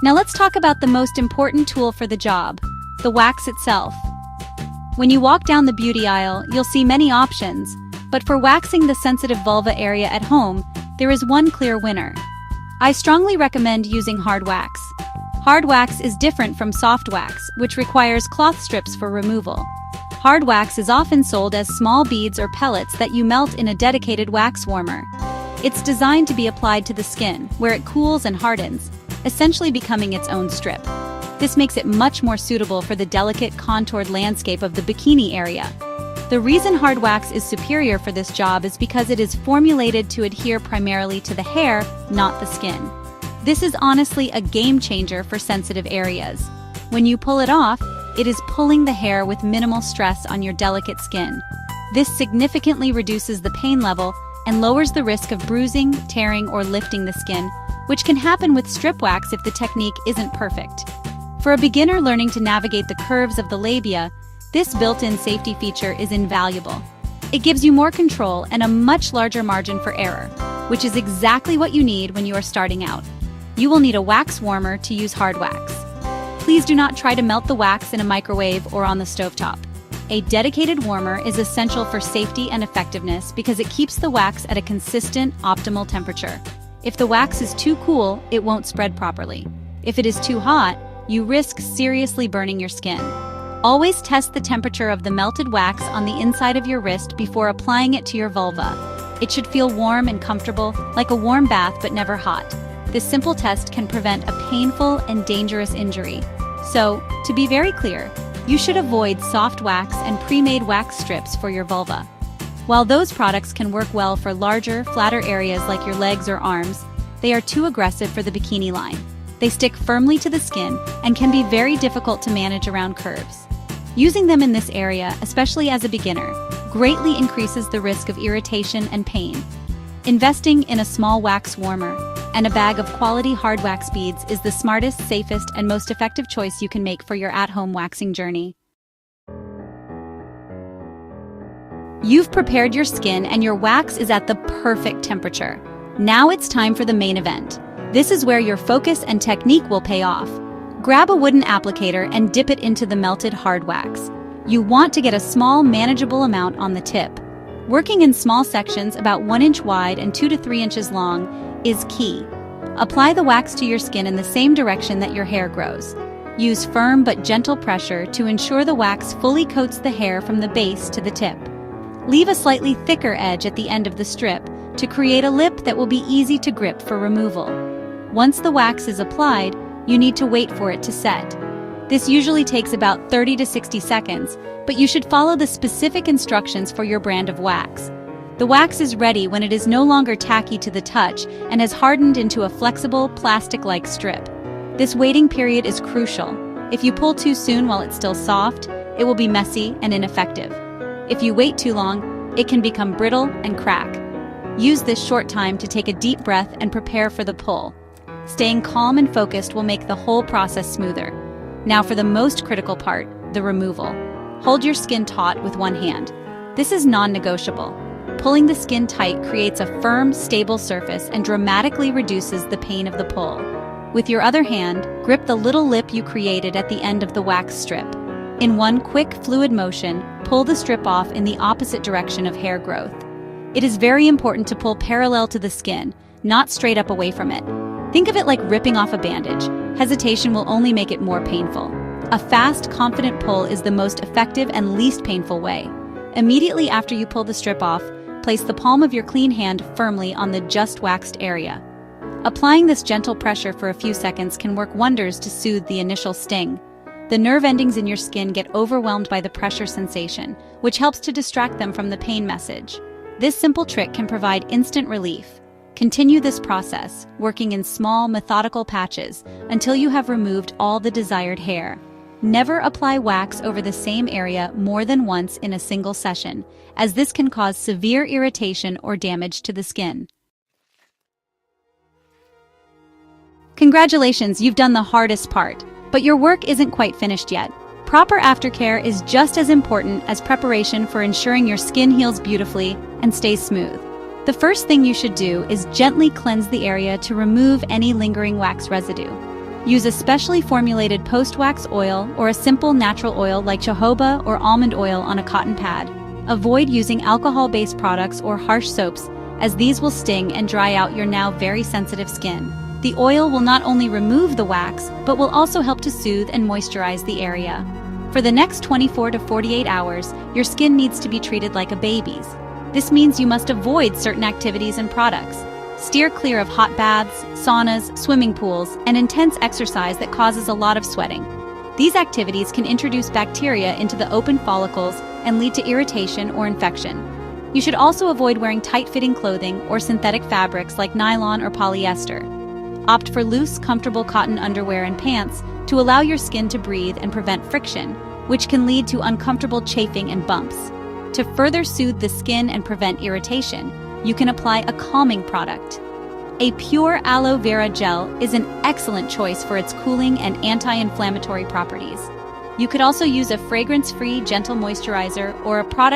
Now let's talk about the most important tool for the job, the wax itself. When you walk down the beauty aisle, you'll see many options, but for waxing the sensitive vulva area at home, there is one clear winner. I strongly recommend using hard wax. Hard wax is different from soft wax, which requires cloth strips for removal. Hard wax is often sold as small beads or pellets that you melt in a dedicated wax warmer. It's designed to be applied to the skin, where it cools and hardens, essentially becoming its own strip. This makes it much more suitable for the delicate, contoured landscape of the bikini area. The reason hard wax is superior for this job is because it is formulated to adhere primarily to the hair, not the skin. This is honestly a game changer for sensitive areas. When you pull it off, it is pulling the hair with minimal stress on your delicate skin. This significantly reduces the pain level and lowers the risk of bruising, tearing, or lifting the skin, which can happen with strip wax if the technique isn't perfect. For a beginner learning to navigate the curves of the labia, this built-in safety feature is invaluable. It gives you more control and a much larger margin for error, which is exactly what you need when you are starting out. You will need a wax warmer to use hard wax. Please do not try to melt the wax in a microwave or on the stovetop. A dedicated warmer is essential for safety and effectiveness because it keeps the wax at a consistent, optimal temperature. If the wax is too cool, it won't spread properly. If it is too hot, you risk seriously burning your skin. Always test the temperature of the melted wax on the inside of your wrist before applying it to your vulva. It should feel warm and comfortable, like a warm bath but never hot. This simple test can prevent a painful and dangerous injury. So, to be very clear, you should avoid soft wax and pre-made wax strips for your vulva. While those products can work well for larger, flatter areas like your legs or arms, they are too aggressive for the bikini line. They stick firmly to the skin and can be very difficult to manage around curves. Using them in this area, especially as a beginner, greatly increases the risk of irritation and pain. Investing in a small wax warmer and a bag of quality hard wax beads is the smartest, safest, and most effective choice you can make for your at-home waxing journey. You've prepared your skin and your wax is at the perfect temperature. Now it's time for the main event. This is where your focus and technique will pay off. Grab a wooden applicator and dip it into the melted hard wax. You want to get a small, manageable amount on the tip. Working in small sections about 1 inch wide and 2 to 3 inches long is key. Apply the wax to your skin in the same direction that your hair grows. Use firm but gentle pressure to ensure the wax fully coats the hair from the base to the tip. Leave a slightly thicker edge at the end of the strip to create a lip that will be easy to grip for removal. Once the wax is applied, you need to wait for it to set. This usually takes about 30 to 60 seconds, but you should follow the specific instructions for your brand of wax. The wax is ready when it is no longer tacky to the touch and has hardened into a flexible, plastic-like strip. This waiting period is crucial. If you pull too soon while it's still soft, it will be messy and ineffective. If you wait too long, it can become brittle and crack. Use this short time to take a deep breath and prepare for the pull. Staying calm and focused will make the whole process smoother. Now for the most critical part, the removal. Hold your skin taut with one hand. This is non-negotiable. Pulling the skin tight creates a firm, stable surface and dramatically reduces the pain of the pull. With your other hand, grip the little lip you created at the end of the wax strip. In one quick, fluid motion, pull the strip off in the opposite direction of hair growth. It is very important to pull parallel to the skin, not straight up away from it. Think of it like ripping off a bandage. Hesitation will only make it more painful. A fast, confident pull is the most effective and least painful way. Immediately after you pull the strip off, place the palm of your clean hand firmly on the just waxed area. Applying this gentle pressure for a few seconds can work wonders to soothe the initial sting. The nerve endings in your skin get overwhelmed by the pressure sensation, which helps to distract them from the pain message. This simple trick can provide instant relief. Continue this process, working in small, methodical patches until you have removed all the desired hair. Never apply wax over the same area more than once in a single session, as this can cause severe irritation or damage to the skin. Congratulations, you've done the hardest part, but your work isn't quite finished yet. Proper aftercare is just as important as preparation for ensuring your skin heals beautifully and stays smooth. The first thing you should do is gently cleanse the area to remove any lingering wax residue. Use a specially formulated post-wax oil or a simple natural oil like jojoba or almond oil on a cotton pad. Avoid using alcohol-based products or harsh soaps, as these will sting and dry out your now very sensitive skin. The oil will not only remove the wax, but will also help to soothe and moisturize the area. For the next 24 to 48 hours, your skin needs to be treated like a baby's. This means you must avoid certain activities and products. Steer clear of hot baths, saunas, swimming pools, and intense exercise that causes a lot of sweating. These activities can introduce bacteria into the open follicles and lead to irritation or infection. You should also avoid wearing tight-fitting clothing or synthetic fabrics like nylon or polyester. Opt for loose, comfortable cotton underwear and pants to allow your skin to breathe and prevent friction, which can lead to uncomfortable chafing and bumps. To further soothe the skin and prevent irritation, you can apply a calming product. A pure aloe vera gel is an excellent choice for its cooling and anti-inflammatory properties. You could also use a fragrance-free gentle moisturizer or a product